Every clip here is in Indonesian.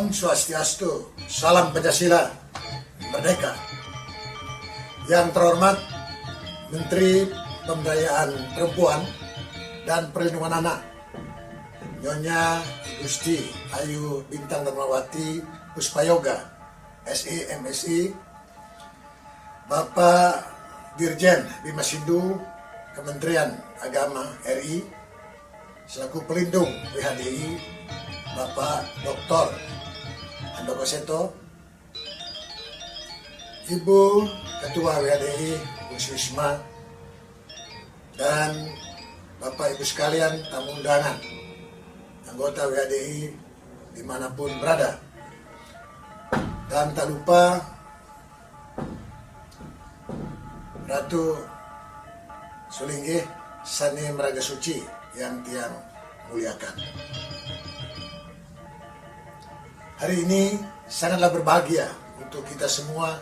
Om Swastiastu, salam Pancasila, merdeka. Yang terhormat Menteri Pemberdayaan Perempuan dan Perlindungan Anak, Nyonya Gusti Ayu Bintang Darmawati Puspayoga, SE MSI, Bapak Dirjen Bima Sindu, Kementerian Agama RI, selaku pelindung WHDI, Bapak Dr. Handoko Seto, Ibu Ketua WHDI Bu Suisma, dan Bapak Ibu sekalian tamu undangan, anggota WHDI dimanapun berada. Dan tak lupa Ratu Sulinggih Sani Meraga Suci yang tiang muliakan. Hari ini sangatlah berbahagia untuk kita semua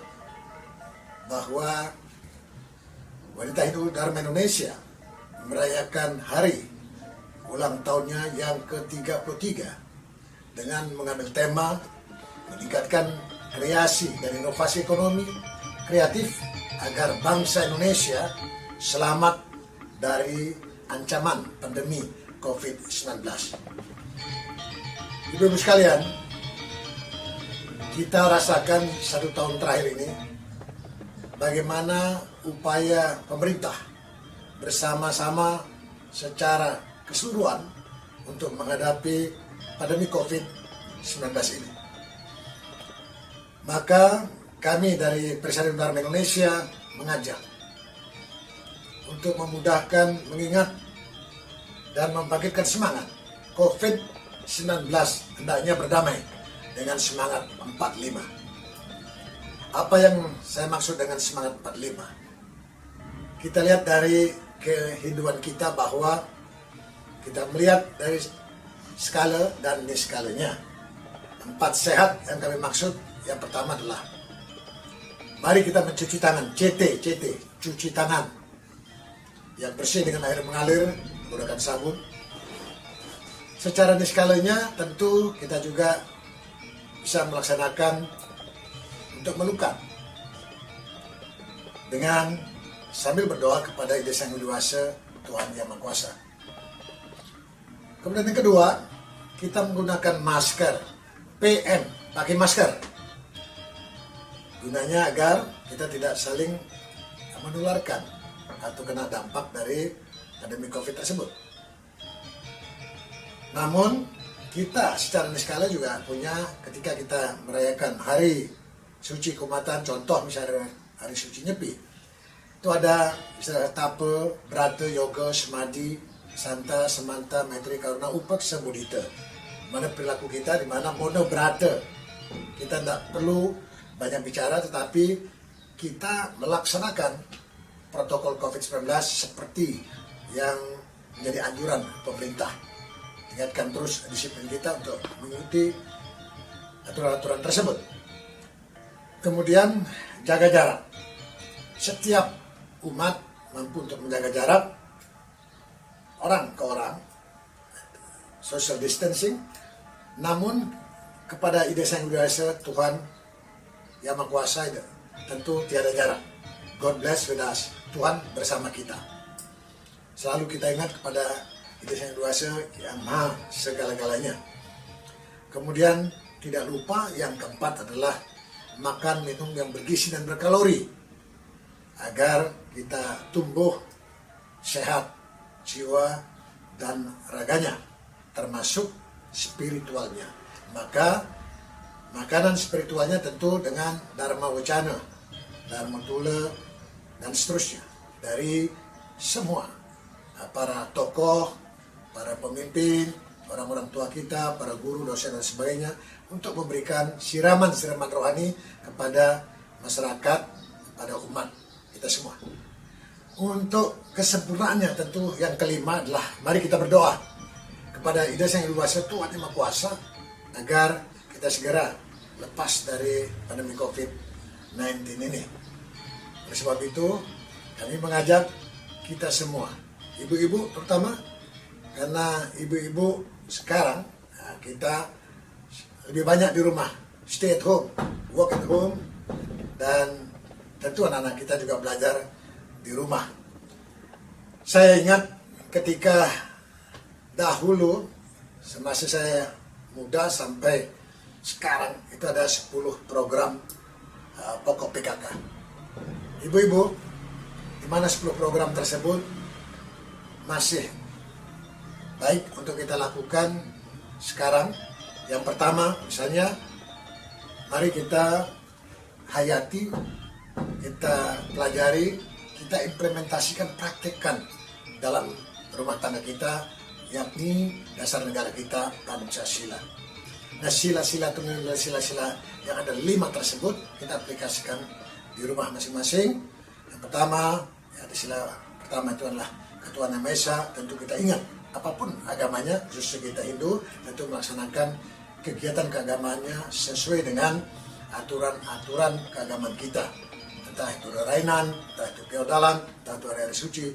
bahwa Wanita Hindu Dharma Indonesia merayakan hari ulang tahunnya yang ke-33 dengan mengambil tema meningkatkan kreasi dan inovasi ekonomi kreatif agar bangsa Indonesia selamat dari ancaman pandemi COVID-19. Ibu-ibu sekalian, kita rasakan 1 tahun terakhir ini bagaimana upaya pemerintah bersama-sama secara keseluruhan untuk menghadapi pandemi COVID-19 ini. Maka kami dari Persatuan Dharma Indonesia mengajak untuk memudahkan, mengingat, dan membangkitkan semangat. COVID-19 hendaknya berdamai dengan semangat 45. Apa yang saya maksud dengan semangat 45? Kita lihat dari kehidupan kita bahwa kita melihat dari skala dan niskalanya. 4 sehat yang kami maksud, yang pertama adalah mari kita mencuci tangan, CT, cuci tangan yang bersih dengan air mengalir, menggunakan sabun. Secara niskalanya tentu kita juga bisa melaksanakan untuk melukat dengan sambil berdoa kepada Ide Sang Hyang Widi Wasa, Tuhan Yang Maha Kuasa. Kemudian yang kedua, kita menggunakan masker, PM, pakai masker. Gunanya agar kita tidak saling menularkan atau kena dampak dari pandemi COVID tersebut. Namun kita secara niskala juga punya, ketika kita merayakan hari suci Keumatan, contoh misalnya hari suci Nyepi, itu ada istilah tape, brata, yoga, semadi, santa, semanta, maitri, karuna, upaksa, mudita. Mana perilaku kita di mana mono brata. Kita tidak perlu banyak bicara, tetapi kita melaksanakan protokol COVID-19 seperti yang menjadi anjuran pemerintah. Tingkatkan terus disiplin kita untuk mengikuti aturan-aturan tersebut. Kemudian jaga jarak. Setiap umat mampu untuk menjaga jarak orang ke orang, social distancing. Namun kepada Ide Sang Hyang Widi Wasa, Tuhan Yang Maha Kuasa, tentu tiada jarak. God bless with us. Tuhan bersama kita. Selalu kita ingat kepada Ide Sang Hyang Widi Wasa yang maha segala-galanya. Kemudian tidak lupa yang keempat adalah makan minum yang bergizi dan berkalori agar kita tumbuh sehat jiwa dan raganya, termasuk spiritualnya. Maka makanan spiritualnya tentu dengan Dharma Wacana, Dharma Tula, dan seterusnya dari semua para tokoh, para pemimpin, orang-orang tua kita, para guru, dosen, dan sebagainya, untuk memberikan siraman-siraman rohani kepada masyarakat, pada umat kita semua. Untuk kesempurnaannya tentu yang kelima adalah mari kita berdoa kepada Ide Sang Hyang Widi Wasa, Tuhan Yang Maha Kuasa, agar kita segera lepas dari pandemi COVID-19 ini. Oleh sebab itu, kami mengajak kita semua, ibu-ibu terutama, karena ibu-ibu sekarang kita lebih banyak di rumah, stay at home, work at home, dan tentu anak-anak kita juga belajar di rumah. Saya ingat ketika dahulu, semasa saya muda sampai sekarang, itu ada 10 program pokok PKK. Ibu-ibu, di mana 10 program tersebut masih baik untuk kita lakukan sekarang. Yang pertama, misalnya, mari kita hayati, kita pelajari, kita implementasikan, praktekkan dalam rumah tangga kita, yakni dasar negara kita, Pancasila. Nah, sila-sila yang ada 5 tersebut kita aplikasikan di rumah masing-masing. Yang pertama, ya, di sila pertama itu adalah Ketuhanan Yang Maha Esa. Tentu kita ingat, apapun agamanya, khususnya kita Hindu, tentu melaksanakan kegiatan keagamaannya sesuai dengan aturan-aturan keagamaan kita. Entah itu rainan, entah itu feodalan, entah itu hari-hari suci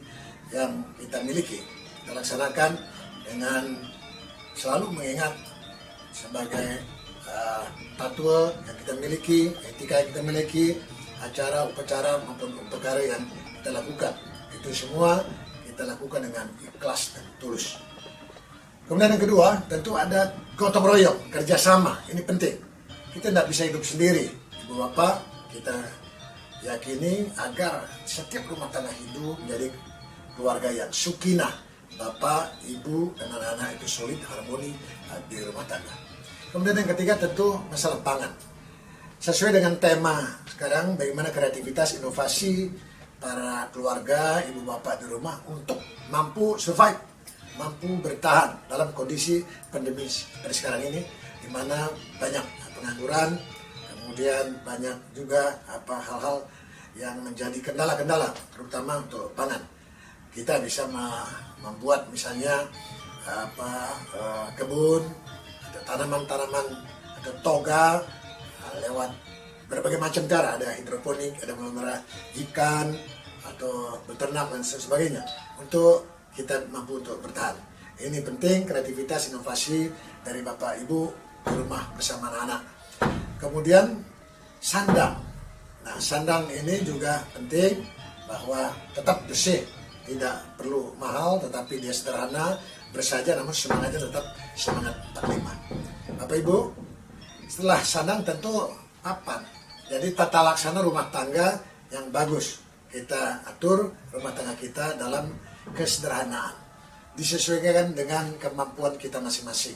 yang kita miliki. Kita laksanakan dengan selalu mengingat sebagai tatwa yang kita miliki, etika yang kita miliki, acara, upacara maupun perkara yang kita lakukan. Itu semua kita lakukan dengan ikhlas dan tulus. Kemudian yang kedua, tentu ada gotong royong, kerjasama. Ini penting. Kita tidak bisa hidup sendiri. Ibu bapak, kita yakini agar setiap rumah tangga Hindu menjadi keluarga yang sukinah. Bapak, ibu, dan anak-anak itu solid, harmoni di rumah tangga. Kemudian yang ketiga tentu masalah pangan. Sesuai dengan tema sekarang, bagaimana kreativitas, inovasi para keluarga, ibu bapak di rumah untuk mampu survive, mampu bertahan dalam kondisi pandemi seperti sekarang ini, di mana banyak pengangguran, kemudian banyak juga hal-hal yang menjadi kendala-kendala, terutama untuk pangan. Kita bisa membuat misalnya kebun, ada tanaman-tanaman, ada toga, lewat berbagai macam cara, ada hidroponik, ada memelihara ikan, atau beternak dan sebagainya, untuk kita mampu untuk bertahan. Ini penting, kreativitas, inovasi dari Bapak Ibu di rumah bersama anak-anak. Kemudian sandang. Nah, sandang ini juga penting, bahwa tetap bersih, tidak perlu mahal, tetapi dia sederhana, bersaja, namun semangatnya tetap semangat 45. Bapak Ibu, setelah sandang tentu papan. Jadi tata laksana rumah tangga yang bagus. Kita atur rumah tangga kita dalam kesederhanaan, disesuaikan dengan kemampuan kita masing-masing.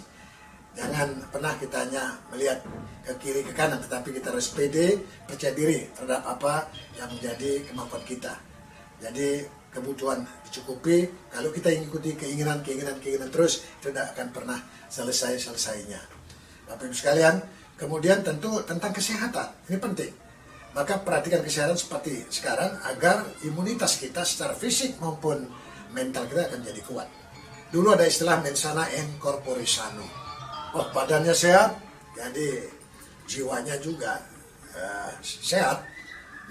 Jangan pernah kita hanya melihat ke kiri ke kanan, tetapi kita harus pede, percaya diri terhadap apa yang menjadi kemampuan kita. Jadi kebutuhan dicukupi. Kalau kita ikuti keinginan terus, tidak akan pernah selesainya. Bapak Ibu sekalian, kemudian tentu tentang kesehatan, ini penting. Maka perhatikan kesehatan seperti sekarang, agar imunitas kita secara fisik maupun mental kita akan jadi kuat. Dulu ada istilah mens sana in corpore sano. Oh, badannya sehat, jadi jiwanya juga sehat.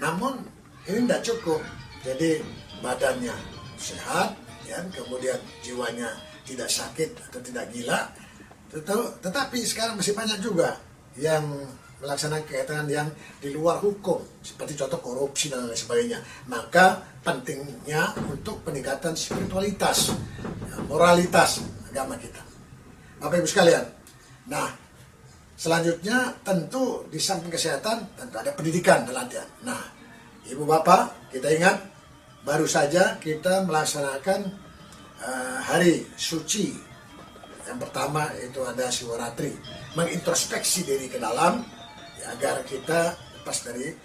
Namun ini tidak cukup. Jadi badannya sehat, ya, kemudian jiwanya tidak sakit atau tidak gila. Tetapi sekarang masih banyak juga yang melaksanakan kegiatan yang di luar hukum, seperti contoh korupsi dan lain sebagainya. Maka pentingnya untuk peningkatan spiritualitas, moralitas agama kita. Bapak Ibu sekalian, nah selanjutnya tentu di samping kesehatan, tentu ada pendidikan dan latihan. Nah, Ibu Bapak, kita ingat, baru saja kita melaksanakan hari suci. Yang pertama itu ada Siwaratri, mengintrospeksi diri ke dalam, ya, agar kita lepas dari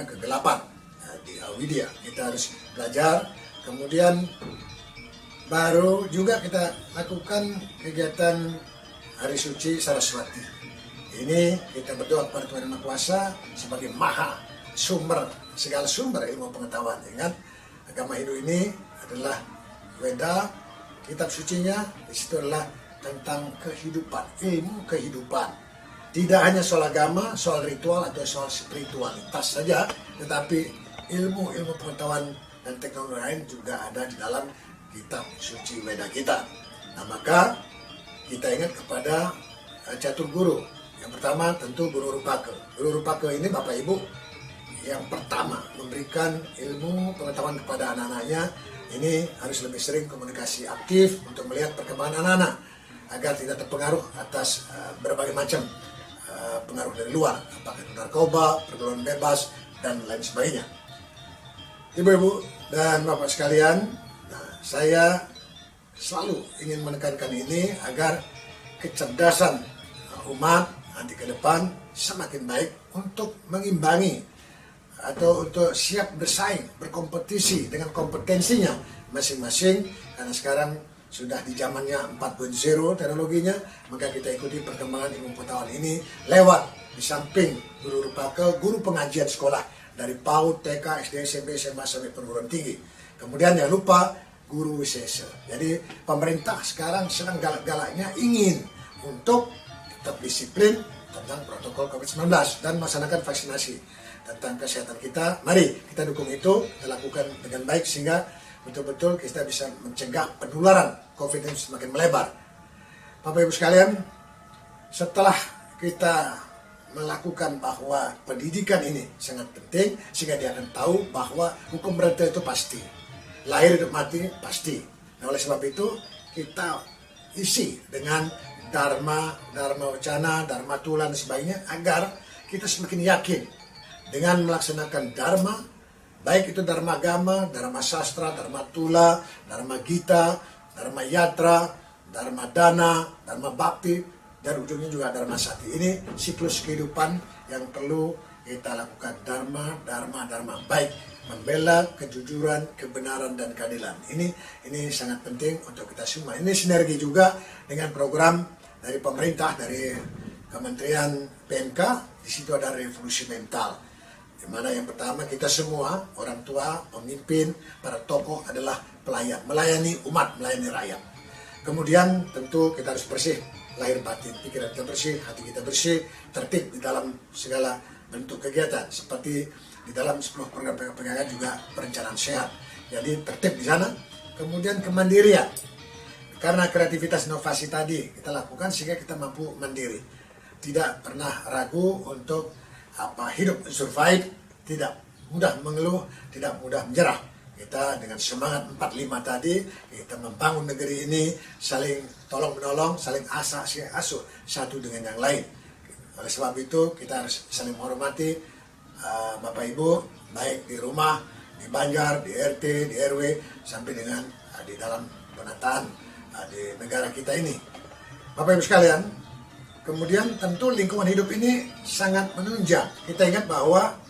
kegelapan, ya, di Awidya. Kita harus belajar. Kemudian baru juga kita lakukan kegiatan hari suci Saraswati. Ini kita berdoa kepada Tuhan Yang Maha Kuasa sebagai maha sumber segala sumber ilmu pengetahuan. Ingat, agama Hindu ini adalah Weda, kitab sucinya di situ adalah tentang kehidupan, ilmu kehidupan. Tidak hanya soal agama, soal ritual atau soal spiritualitas saja, tetapi ilmu-ilmu pengetahuan dan teknologi lain juga ada di dalam kitab suci Weda kita. Nah, maka kita ingat kepada Catur Guru, Yang pertama tentu guru Rupake. Guru Rupake ini Bapak Ibu yang pertama memberikan ilmu pengetahuan kepada anak-anaknya. Ini harus lebih sering komunikasi aktif untuk melihat perkembangan anak-anak agar tidak terpengaruh atas berbagai macam pengaruh dari luar, apakah itu narkoba, pergaulan bebas, dan lain sebagainya. Ibu-ibu dan Bapak sekalian, saya selalu ingin menekankan ini agar kecerdasan umat nanti ke depan semakin baik untuk mengimbangi atau untuk siap bersaing, berkompetisi dengan kompetensinya masing-masing, karena sekarang sudah di zamannya 4.0 teknologinya, maka kita ikuti perkembangan ilmu pengetahuan ini lewat di samping guru Rupake, guru pengajian sekolah dari PAUD, TK, SD, SMP, SMA sampai perguruan tinggi. Kemudian jangan lupa guru wisesa. Jadi pemerintah sekarang sedang galak-galaknya ingin untuk tetap disiplin tentang protokol COVID-19 dan melaksanakan vaksinasi tentang kesehatan kita. Mari kita dukung itu, kita lakukan dengan baik sehingga betul-betul kita bisa mencegah penularan COVID ini semakin melebar. Bapak Ibu sekalian, setelah kita melakukan bahwa pendidikan ini sangat penting, sehingga dia akan tahu bahwa hukum berat itu pasti, lahir hidup mati pasti. Nah, oleh sebab itu kita isi dengan dharma wacana, dharma tula dan sebagainya agar kita semakin yakin dengan melaksanakan dharma, baik itu dharma agama, dharma sastra, dharma tula, dharma gita, dharma yatra, dharma dana, dharma bakti, dan ujungnya juga dharma sati. Ini siklus kehidupan yang perlu kita lakukan. Dharma, baik membela kejujuran, kebenaran dan keadilan. Ini sangat penting untuk kita semua. Ini sinergi juga dengan program dari pemerintah, dari Kementerian PMK. Di situ ada revolusi mental, di mana yang pertama kita semua, orang tua, pemimpin, para tokoh adalah pelayan, melayani umat, melayani rakyat. Kemudian tentu kita harus bersih, lahir batin, pikiran kita bersih, hati kita bersih, tertib di dalam segala bentuk kegiatan. Seperti di dalam 10 program pegangan juga perencanaan sehat. Jadi tertib di sana. Kemudian kemandirian. Karena kreativitas inovasi tadi kita lakukan sehingga kita mampu mandiri. Tidak pernah ragu untuk hidup survive, tidak mudah mengeluh, tidak mudah menyerah. Kita dengan semangat 45 tadi, kita membangun negeri ini, saling tolong-menolong, saling asuh satu dengan yang lain. Oleh sebab itu, kita harus saling menghormati Bapak Ibu, baik di rumah, di Banjar, di RT, di RW, sampai dengan di dalam penataan di negara kita ini. Bapak Ibu sekalian, kemudian tentu lingkungan hidup ini sangat menunjang. Kita ingat bahwa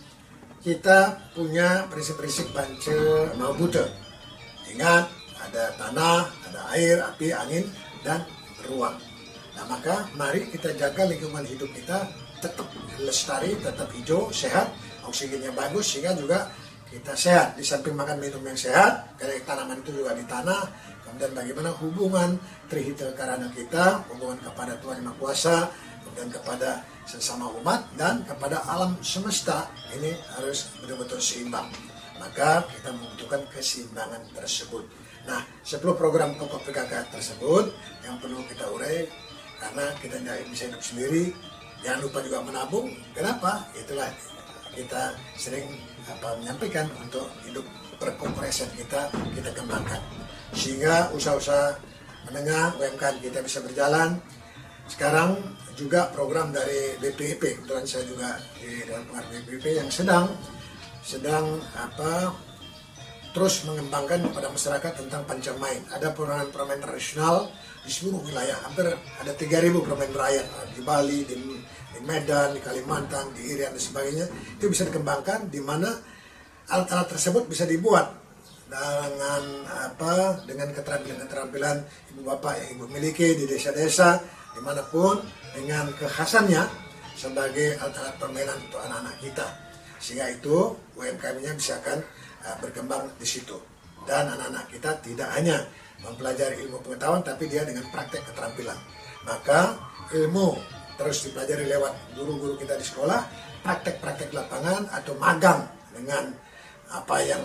kita punya prinsip-prinsip Bance Mahabute. Ingat, ada tanah, ada air, api, angin, dan ruang. Nah, maka mari kita jaga lingkungan hidup kita tetap lestari, tetap hijau, sehat, oksigennya bagus, sehingga juga kita sehat. Di samping makan minum yang sehat, karena tanaman itu juga di tanah. Kemudian bagaimana hubungan trihita karana kita, hubungan kepada Tuhan Yang Maha Kuasa, kemudian kepada sesama umat, dan kepada alam semesta, ini harus betul-betul seimbang. Maka kita membutuhkan keseimbangan tersebut. Nah, 10 program pokok PKK tersebut yang perlu kita urai, karena kita tidak bisa hidup sendiri. Jangan lupa juga menabung. Kenapa? Itulah kita sering menyampaikan untuk hidup berkompres kita kembangkan. Sehingga usaha-usaha menengah UMKM kita bisa berjalan. Sekarang juga program dari BPIP, kebetulan saya juga di dalam pengaruh BPIP yang sedang terus mengembangkan kepada masyarakat tentang pancamain. Ada permainan tradisional di seluruh wilayah, hampir ada 3.000 permainan rakyat di Bali, di Medan, di Kalimantan, di Irian dan sebagainya. Itu bisa dikembangkan, di mana alat-alat tersebut bisa dibuat dengan keterampilan ibu bapak yang ibu miliki di desa-desa dimanapun, dengan kekhasannya sebagai alat-alat permainan untuk anak-anak kita, sehingga itu UMKM-nya bisa akan berkembang di situ. Dan anak-anak kita tidak hanya mempelajari ilmu pengetahuan, tapi dia dengan praktek keterampilan. Maka ilmu terus dipelajari lewat guru-guru kita di sekolah, praktek-praktek lapangan atau magang dengan apa yang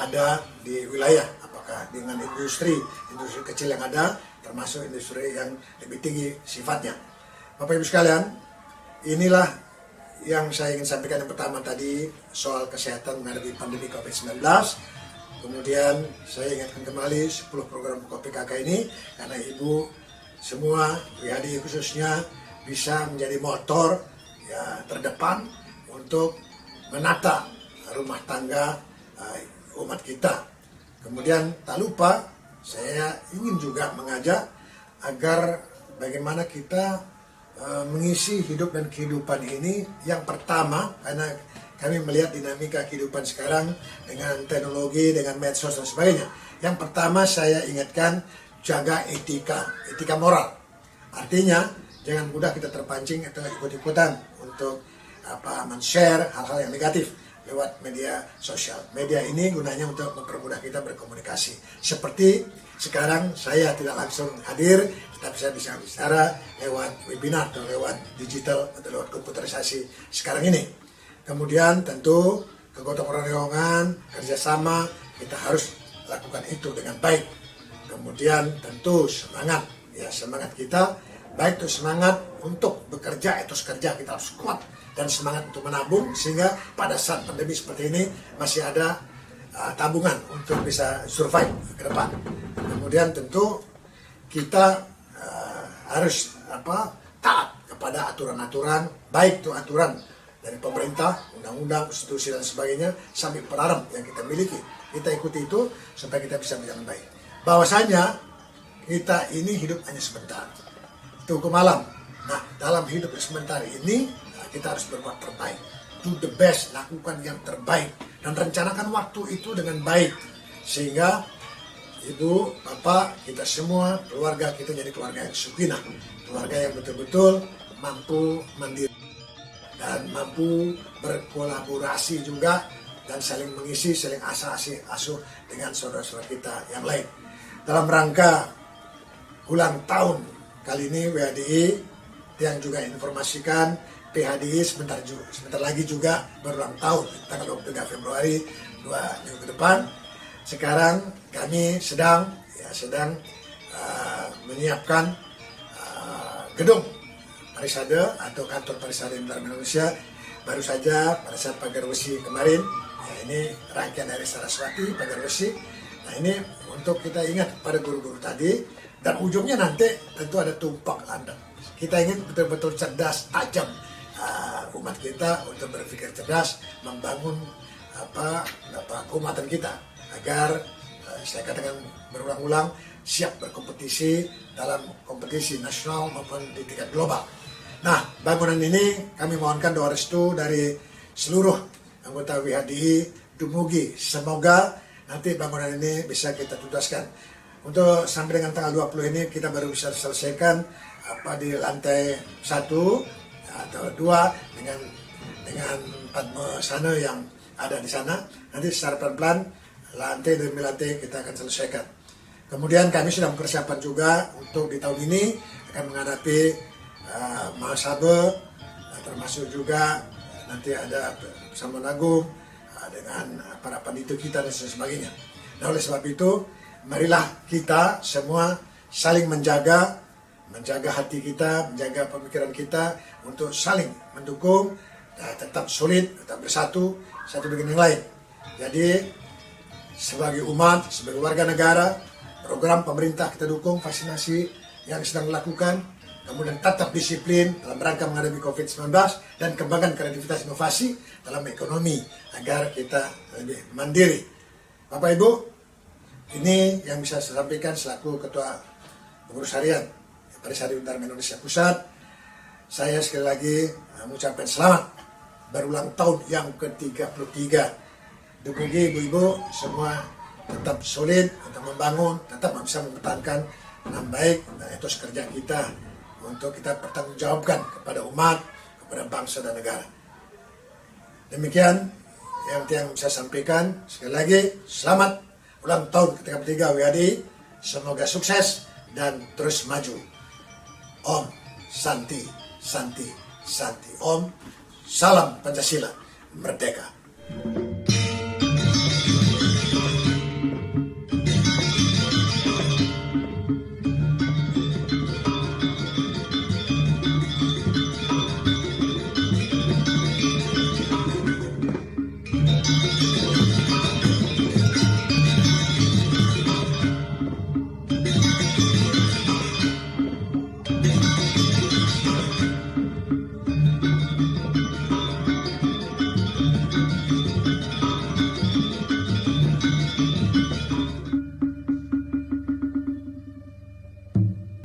ada di wilayah, apakah dengan industri kecil yang ada, termasuk industri yang lebih tinggi sifatnya. Bapak Ibu sekalian, inilah yang saya ingin sampaikan. Yang pertama tadi soal kesehatan menghadapi pandemi COVID-19. Kemudian saya ingatkan kembali 10 program PKK ini karena Ibu semua, WHDI khususnya, bisa menjadi motor ya terdepan untuk menata rumah tangga umat kita. Kemudian tak lupa saya ingin juga mengajak agar bagaimana kita mengisi hidup dan kehidupan ini. Yang pertama, karena kami melihat dinamika kehidupan sekarang dengan teknologi, dengan medsos dan sebagainya. Yang pertama saya ingatkan, jaga etika moral. Artinya jangan mudah kita terpancing atau ikut-ikutan untuk men-share hal-hal yang negatif lewat media sosial. Media ini gunanya untuk mempermudah kita berkomunikasi. Seperti sekarang saya tidak langsung hadir, tetapi saya bisa bicara lewat webinar atau lewat digital atau lewat komputerisasi sekarang ini. Kemudian tentu kegotong royongan, kerjasama, kita harus lakukan itu dengan baik. Kemudian tentu semangat, ya semangat kita, baik itu semangat untuk bekerja, etos kerja kita harus kuat. Dan semangat untuk menabung sehingga pada saat pandemi seperti ini masih ada tabungan untuk bisa survive ke depan. Kemudian tentu kita harus taat kepada aturan-aturan, baik itu aturan dari pemerintah, undang-undang, konstitusi dan sebagainya, sampai pelarang yang kita miliki. Kita ikuti itu supaya kita bisa berjalan baik. Bahwasanya kita ini hidup hanya sebentar. Itu hukum alam. Nah, dalam hidup sebentar ini kita harus berbuat terbaik. Do the best, lakukan yang terbaik. Dan rencanakan waktu itu dengan baik. Sehingga Ibu, Bapak, kita semua, keluarga kita jadi keluarga yang sakinah. Keluarga yang betul-betul mampu mandiri. Dan mampu berkolaborasi juga. Dan saling mengisi, saling asuh dengan saudara-saudara kita yang lain. Dalam rangka ulang tahun kali ini WHDI, yang juga informasikan PHDI sebentar lagi juga berulang tahun, tanggal 23 Februari 2 minggu ke depan. Sekarang kami sedang menyiapkan gedung Parisade atau kantor Parisade Unitarma Indonesia. Baru saja pada saat Pagar Besi kemarin, ya ini rangkaian dari Saraswati, Pagar Besi. Nah ini untuk kita ingat pada guru-guru tadi, dan ujungnya nanti tentu ada tumpak landang. Kita ingin betul-betul cerdas, tajam umat kita untuk berpikir cerdas, membangun keumatan kita agar saya katakan berulang-ulang siap berkompetisi dalam kompetisi nasional maupun di tingkat global. Nah, bangunan ini kami mohonkan doa restu dari seluruh anggota WHDI dumugi. Semoga nanti bangunan ini bisa kita tuntaskan. Untuk sampai dengan tanggal 20 ini kita baru bisa selesaikan di lantai 1 atau 2 dengan Padma sana yang ada di sana. Nanti secara pelan-pelan lantai demi lantai kita akan selesaikan. Kemudian kami sudah mempersiapkan juga untuk di tahun ini akan menghadapi Mahasabe, termasuk juga nanti ada bersama Agung dengan para panitia kita dan sebagainya. Nah, oleh sebab itu marilah kita semua saling menjaga hati kita, menjaga pemikiran kita untuk saling mendukung, tetap solid, tetap bersatu satu dengan yang lain. Jadi sebagai umat, sebagai warga negara, program pemerintah kita dukung, vaksinasi yang sedang dilakukan, kemudian tetap disiplin dalam rangka menghadapi COVID-19 dan kembangkan kreativitas inovasi dalam ekonomi agar kita lebih mandiri. Bapak Ibu, ini yang bisa saya sampaikan selaku Ketua Pengurus Harian Parisade Unitarma Indonesia Pusat. Saya sekali lagi mengucapkan selamat berulang tahun yang ke-33. Dumugi ibu-ibu semua tetap solid untuk membangun, tetap bisa mempertahankan dengan baik etos kerja kita untuk kita pertanggungjawabkan kepada umat, kepada bangsa dan negara. Demikian yang saya sampaikan. Sekali lagi selamat ulang tahun ke-33 WHDI. Semoga sukses dan terus maju. Om Santi, Santi, Santi. Om, salam Pancasila, merdeka.